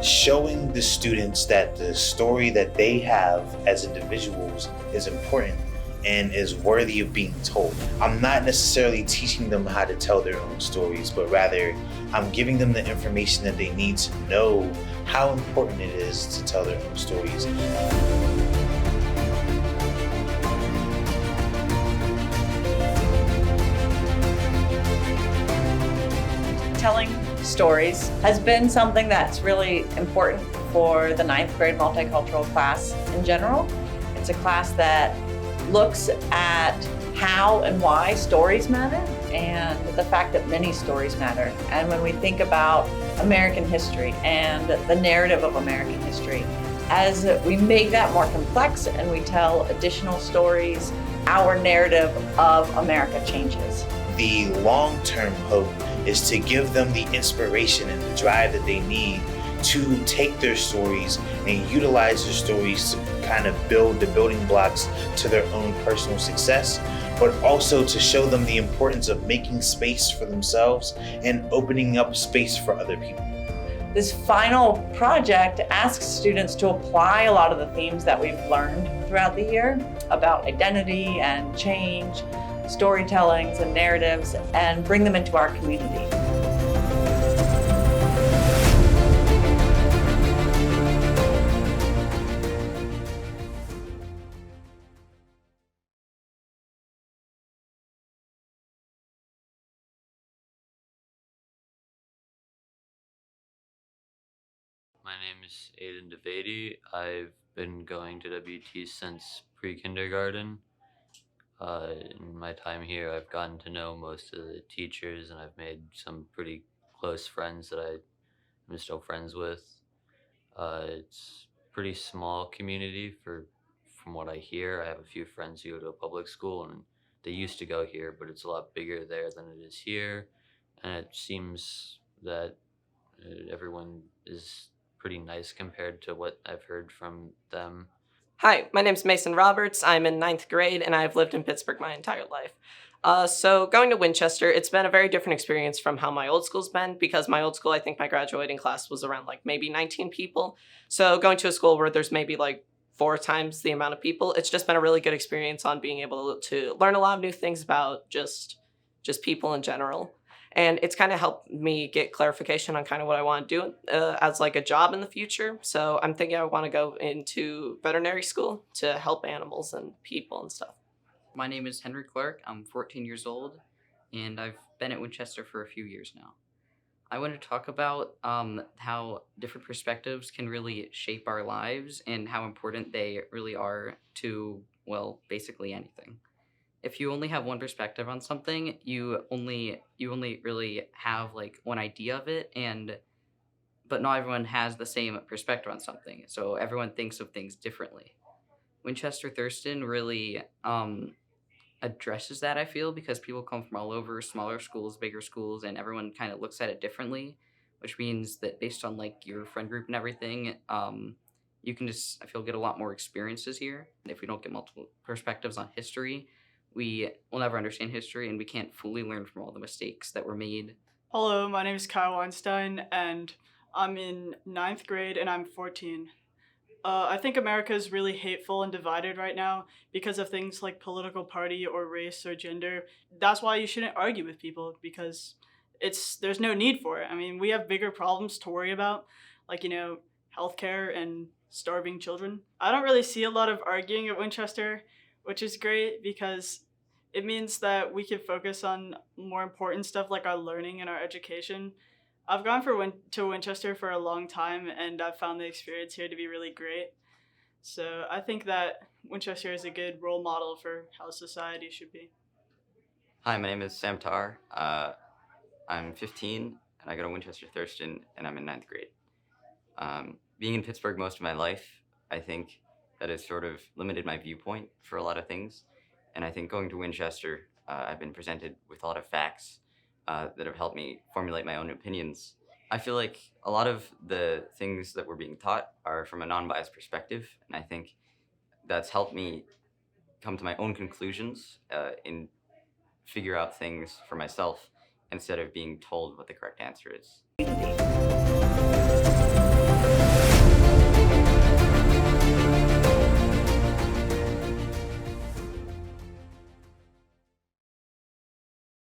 Showing the students that the story that they have as individuals is important and is worthy of being told. I'm not necessarily teaching them how to tell their own stories, but rather I'm giving them the information that they need to know how important it is to tell their own stories. Telling stories has been something that's really important for the ninth grade multicultural class in general. It's a class that looks at how and why stories matter and the fact that many stories matter. And when we think about American history and the narrative of American history, as we make that more complex and we tell additional stories, our narrative of America changes. The long-term hope is to give them the inspiration and the drive that they need to take their stories and utilize their stories to kind of build the building blocks to their own personal success, but also to show them the importance of making space for themselves and opening up space for other people. This final project asks students to apply a lot of the themes that we've learned throughout the year about identity and change, storytellings and narratives, and bring them into our community. My name is Aiden Devady. I've been going to WT since pre-kindergarten. In my time here, I've gotten to know most of the teachers, and I've made some pretty close friends that I'm still friends with. It's a pretty small community from what I hear. I have a few friends who go to a public school, and they used to go here, but it's a lot bigger there than it is here. And it seems that everyone is pretty nice compared to what I've heard from them. Hi, my name's Mason Roberts. I'm in ninth grade, and I've lived in Pittsburgh my entire life. So going to Winchester, it's been a very different experience from how my old school's been, because my old school, I think my graduating class was around like maybe 19 people. So going to a school where there's maybe like 4 times the amount of people, it's just been a really good experience on being able to learn a lot of new things about just people in general. And it's kind of helped me get clarification on kind of what I want to do as like a job in the future. So I'm thinking I want to go into veterinary school to help animals and people and stuff. My name is Henry Clark. I'm 14 years old, and I've been at Winchester for a few years now. I want to talk about how different perspectives can really shape our lives and how important they really are to, well, basically anything. If you only have one perspective on something, you only really have like one idea of it, but not everyone has the same perspective on something. So everyone thinks of things differently. Winchester Thurston really addresses that, I feel, because people come from all over, smaller schools, bigger schools, and everyone kind of looks at it differently, which means that based on like your friend group and everything, you can just, I feel, get a lot more experiences here. If we don't get multiple perspectives on history, we will never understand history, and we can't fully learn from all the mistakes that were made. Hello, my name is Kyle Weinstein, and I'm in ninth grade, and I'm 14. I think America is really hateful and divided right now because of things like political party or race or gender. That's why you shouldn't argue with people, because there's no need for it. I mean, we have bigger problems to worry about, like, healthcare and starving children. I don't really see a lot of arguing at Winchester, which is great because it means that we can focus on more important stuff like our learning and our education. I've gone to Winchester for a long time, and I've found the experience here to be really great. So I think that Winchester is a good role model for how society should be. Hi, my name is Sam Tar. I'm 15, and I go to Winchester Thurston, and I'm in ninth grade. Being in Pittsburgh most of my life, I think that has sort of limited my viewpoint for a lot of things. And I think going to Winchester, I've been presented with a lot of facts that have helped me formulate my own opinions I feel like a lot of the things that we're being taught are from a non-biased perspective, and I think that's helped me come to my own conclusions and figure out things for myself instead of being told what the correct answer is.